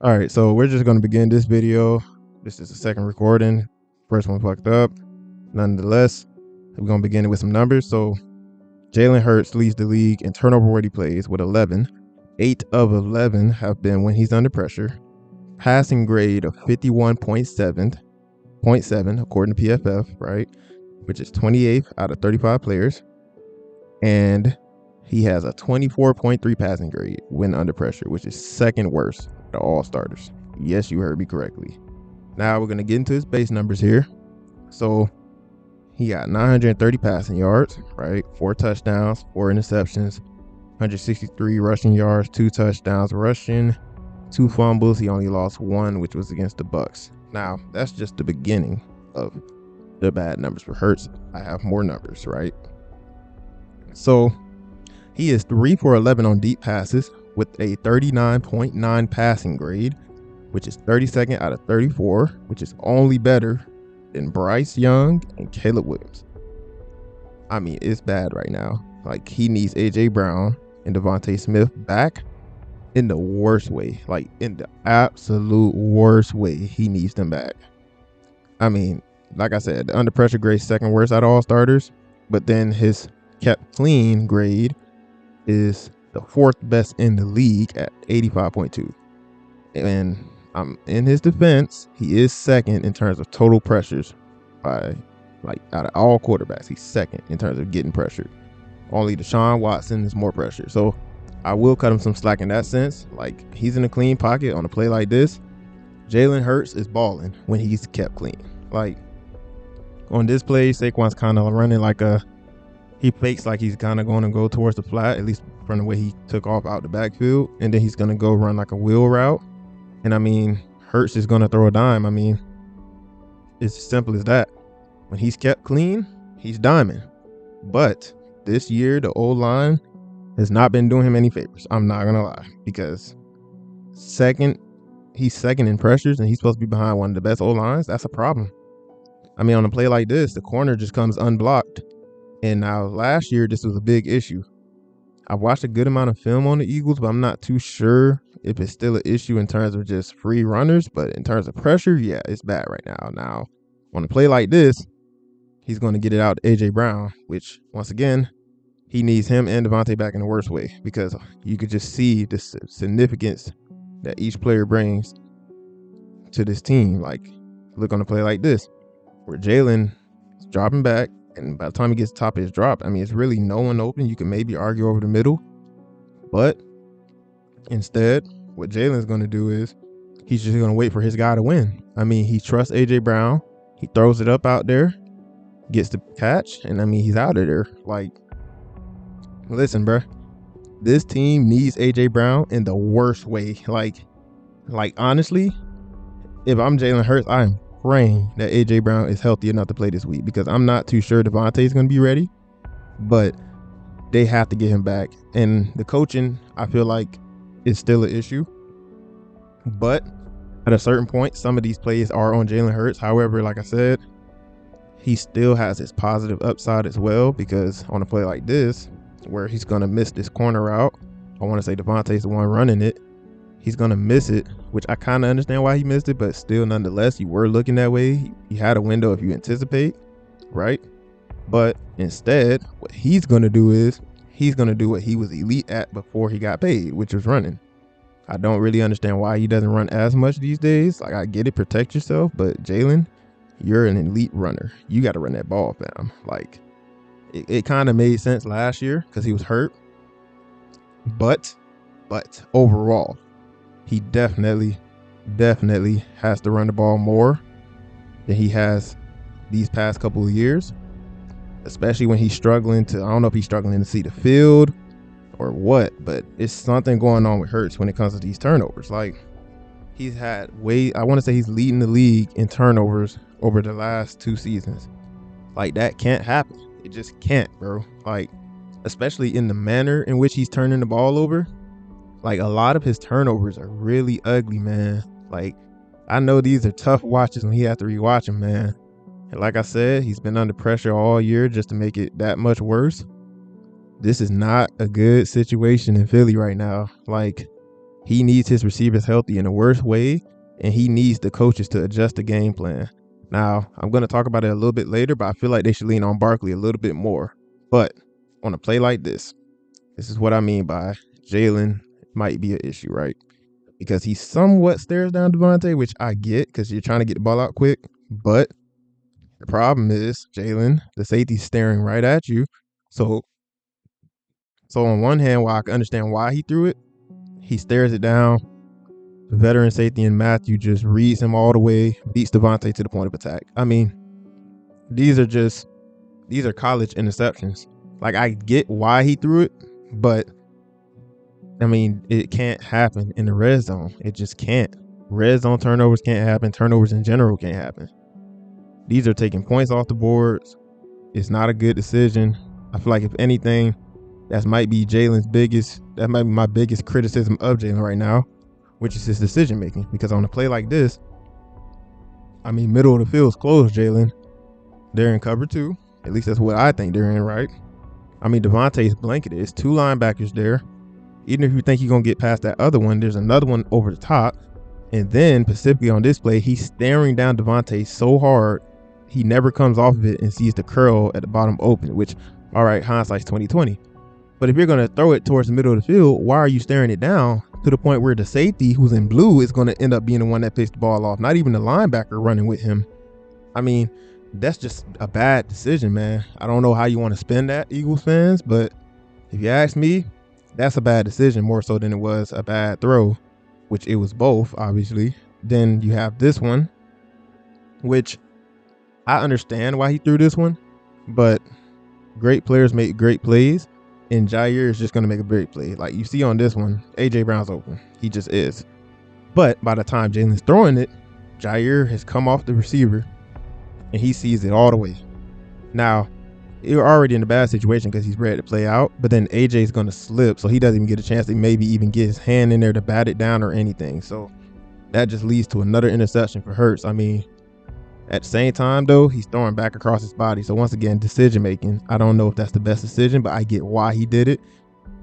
All right, so we're just going to begin this video. This is the second recording. First one fucked up. Nonetheless, we're going to begin with some numbers. So Jalen Hurts leads the league in turnover worthy plays with 11. 8 of 11 have been when he's under pressure. Passing grade of 51.7 according to PFF, right? Which is 28th out of 35 players. And he has a 24.3 passing grade when under pressure, which is second worst to all starters. Yes, you heard me correctly. Now we're going to get into his base numbers here. So he got 930 passing yards, right? 4 touchdowns, 4 interceptions, 163 rushing yards, 2 touchdowns rushing, 2 fumbles. He only lost 1, which was against the Bucks. Now, that's just the beginning of the bad numbers for Hurts. I have more numbers, right? So he is 3 for 11 on deep passes with a 39.9 passing grade, which is 32nd out of 34, which is only better than Bryce Young and Caleb Williams. I mean, it's bad right now. Like, he needs A.J. Brown and Devontae Smith back in the worst way. Like, in the absolute worst way, he needs them back. I mean, like I said, the under pressure grade second worst out of all starters, but then his kept clean grade is the 4th best in the league at 85.2. And in his defense, he is second in terms of total pressures by, like, out of all quarterbacks, he's second in terms of getting pressured. Only Deshaun Watson is more pressure. So I will cut him some slack in that sense. Like, he's in a clean pocket on a play like this. Jalen Hurts is balling when he's kept clean. Like, on this play, Saquon's kind of running like he fakes like he's kind of going to go towards the flat, at least from the way he took off out the backfield. And then he's going to go run like a wheel route. And I mean, Hurts is going to throw a dime. I mean, it's as simple as that. When he's kept clean, he's diming. But this year, the O-line has not been doing him any favors. I'm not going to lie. Because he's second in pressures, and he's supposed to be behind one of the best O-lines. That's a problem. I mean, on a play like this, the corner just comes unblocked. And now last year, this was a big issue. I've watched a good amount of film on the Eagles, but I'm not too sure if it's still an issue in terms of just free runners. But in terms of pressure, yeah, it's bad right now. Now, on a play like this, he's going to get it out to A.J. Brown, which, once again, he needs him and Devontae back in the worst way, because you could just see the significance that each player brings to this team. Like, look on a play like this, where Jalen is dropping back, and by the time he gets top of his drop, I mean, it's really no one open. You can maybe argue over the middle. But instead, what Jalen's going to do is he's just going to wait for his guy to win. I mean, he trusts A.J. Brown. He throws it up out there, gets the catch, and I mean, he's out of there. Like, listen, bro. This team needs A.J. Brown in the worst way. Like honestly, if I'm Jalen Hurts, I'm praying that A.J. Brown is healthy enough to play this week, because I'm not too sure Devontae is going to be ready, but they have to get him back. And the coaching, I feel like, is still an issue. But at a certain point, some of these plays are on Jalen Hurts. However, like I said, he still has his positive upside as well, because on a play like this, where he's going to miss this corner route, I want to say Devontae's the one running it, he's going to miss it, which I kind of understand why he missed it, but still, nonetheless, you were looking that way. You had a window if you anticipate, right? But instead, what he's going to do is he's going to do what he was elite at before he got paid, which was running. I don't really understand why he doesn't run as much these days. Like, I get it, protect yourself, but Jalen, you're an elite runner. You got to run that ball, fam. Like, it kind of made sense last year because he was hurt. But overall, he definitely has to run the ball more than he has these past couple of years, especially when he's struggling to, I don't know if he's struggling to see the field or what, but it's something going on with Hurts when it comes to these turnovers. Like, he's had I want to say he's leading the league in turnovers over the last 2 seasons. Like, that can't happen. It just can't, bro. Like, especially in the manner in which he's turning the ball over. Like, a lot of his turnovers are really ugly, man. Like, I know these are tough watches when he has to rewatch them, man. And like I said, he's been under pressure all year just to make it that much worse. This is not a good situation in Philly right now. Like, He needs his receivers healthy in the worst way, and he needs the coaches to adjust the game plan. Now, I'm going to talk about it a little bit later, but I feel like they should lean on Barkley a little bit more. But on a play like this is what I mean by Jalen might be an issue, right? Because he somewhat stares down Devontae, which I get because you're trying to get the ball out quick. But the problem is Jalen, the safety's staring right at you. So on one hand, while I can understand why he threw it, he stares it down. The veteran safety in Matthew just reads him all the way, beats Devontae to the point of attack. I mean, these are college interceptions. Like, I get why he threw it, but I mean, it can't happen in the red zone. It just can't. Red zone turnovers can't happen. Turnovers in general can't happen. These are taking points off the boards. It's not a good decision. I feel like if anything, that might be my biggest criticism of Jalen right now, which is his decision making. Because on a play like this, I mean, middle of the field's closed, Jalen. They're in cover 2. At least that's what I think they're in, right? I mean, Devontae's blanketed. It's 2 linebackers there. Even if you think you're going to get past that other one, there's another one over the top. And then, specifically on this play, he's staring down Devontae so hard, he never comes off of it and sees the curl at the bottom open, which, all right, hindsight's 20/20. But if you're going to throw it towards the middle of the field, why are you staring it down to the point where the safety, who's in blue, is going to end up being the one that picks the ball off, not even the linebacker running with him? I mean, that's just a bad decision, man. I don't know how you want to spin that, Eagles fans, but if you ask me, that's a bad decision more so than it was a bad throw, which it was both, obviously. Then you have this one, which I understand why he threw this one, but great players make great plays, and Jair is just going to make a great play. Like you see on this one, A.J. Brown's open. He just is. But by the time Jalen's throwing it, Jair has come off the receiver, and he sees it all the way. Now, you're already in a bad situation because he's ready to play out, but then AJ's going to slip, so he doesn't even get a chance to maybe even get his hand in there to bat it down or anything. So that just leads to another interception for Hurts. I mean, at the same time, though, he's throwing back across his body. So once again, decision making. I don't know if that's the best decision, but I get why he did it.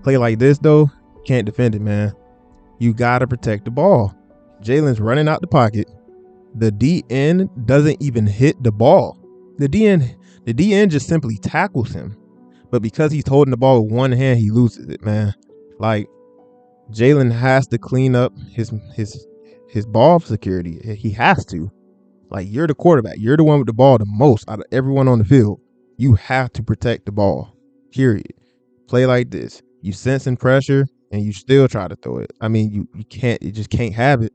Play like this, though, can't defend it, man. You got to protect the ball. Jalen's running out the pocket. The DN doesn't even hit the ball. The DN just simply tackles him. But because he's holding the ball with one hand, he loses it, man. Like, Jalen has to clean up his ball security. He has to. Like, you're the quarterback. You're the one with the ball the most out of everyone on the field. You have to protect the ball, period. Play like this. You sensing pressure, and you still try to throw it. I mean, you just can't have it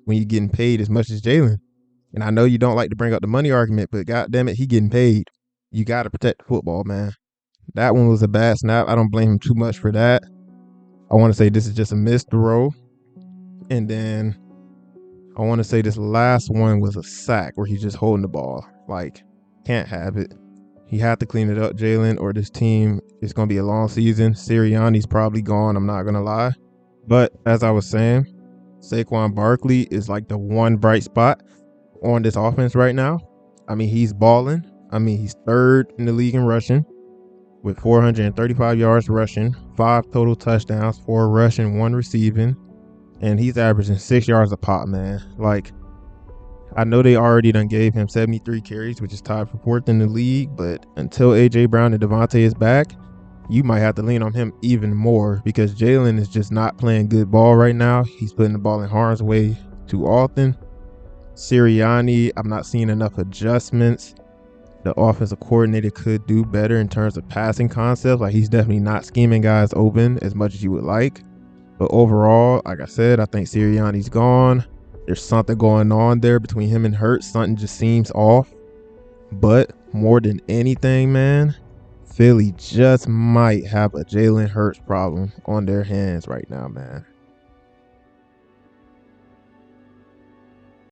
when you're getting paid as much as Jalen. And I know you don't like to bring up the money argument, but goddamn it, he getting paid. You got to protect the football, man. That one was a bad snap. I don't blame him too much for that. I want to say this is just a missed throw. And then I want to say this last one was a sack where he's just holding the ball. Like, can't have it. He had to clean it up, Jalen, or this team is going to be a long season. Sirianni's probably gone, I'm not going to lie. But as I was saying, Saquon Barkley is like the one bright spot on this offense right now. I mean, he's balling. I mean, he's third in the league in rushing with 435 yards rushing, 5 total touchdowns, 4 rushing, 1 receiving. And he's averaging 6 yards a pop, man. Like, I know they already done gave him 73 carries, which is tied for 4th in the league. But until A.J. Brown and Devontae is back, you might have to lean on him even more because Jalen is just not playing good ball right now. He's putting the ball in harm's way too often. Sirianni, I'm not seeing enough adjustments. The offensive coordinator could do better in terms of passing concepts. Like, he's definitely not scheming guys open as much as you would like. But overall, like I said, I think Sirianni's gone. There's something going on there between him and Hurts. Something just seems off. But more than anything, man, Philly just might have a Jalen Hurts problem on their hands right now, man.